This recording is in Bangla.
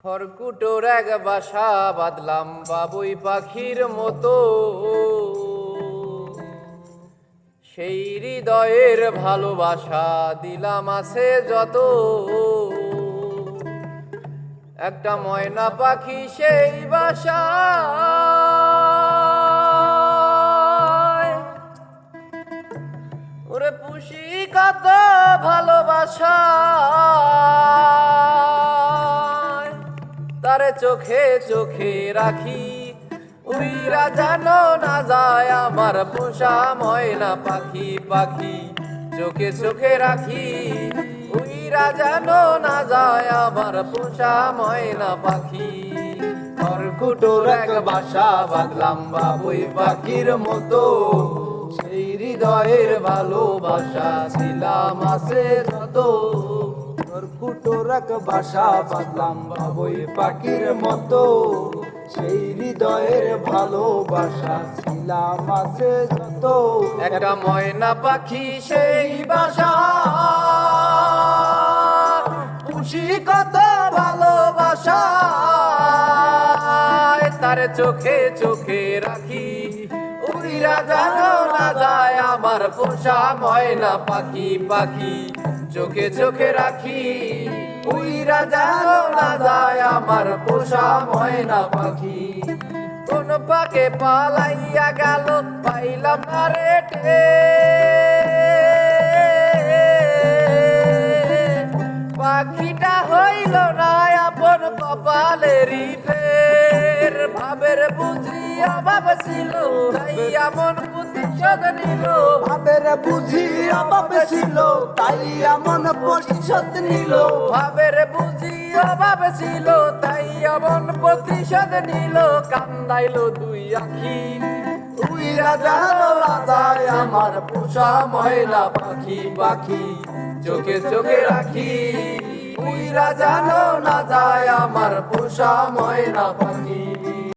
খড়কুটোর এক বাসা বাঁধলাম বাবুই পাখির মতো, সেই হৃদয়ের ভালোবাসা দিলাম আছে যত। একটা ময়না পাখি সেই বাসা, ওরে পুষি কত ভালোবাসা, তারে চোখে চোখে রাখি, উইরা জানো না যায় আমার পোষা ময়না পাখি। পাখি চোখে চোখে রাখি, উইরা জানো না যায় আমার পোষা ময়না পাখি। খড়কুটোর এক বাসা বাঁধলাম বাবুই পাখির মতো, সেই হৃদয়ের ভালোবাসা ছিলাম আছে যত। খড়কুটোর এক বাসা বাঁধলাম বাবুই পাখির মতো, সেই হৃদয়ের ভালোবাসা ছিলাম আছে যত। একটা ময়না পাখি সেই বাসা, খুশি কত ভালোবাসা, তার চোখে চোখে রাখি, উড়িরা জানো না যায় আমার পোষা ময়না পাখি। পাখি চোখে চোখে রাখি, উইরা জানো না যায় আমার পোষা ময়না পাখি। কোন পাকে পালাইয়া গেল পাইলাম না রে পাখিটা হইল না আপন কপালেরই ফের। ভাবের বুঝি অভাব ছিল, তাই এমন প্রতিশোধ নিল। ভাবের বুঝি অভাব ছিল, তাই এমন প্রতিশোধ নিল। ভাবের বুঝি অভাব ছিল, তাই এমন প্রতিশোধ নিল। কান্দাইলো দুই আখি, উইরা জানো না যায় আমার পোষা ময়না পাখি। পাখি চোখে চোখে রাখি, উইরা জানো না যায় আমার পোষা ময়না পাখি।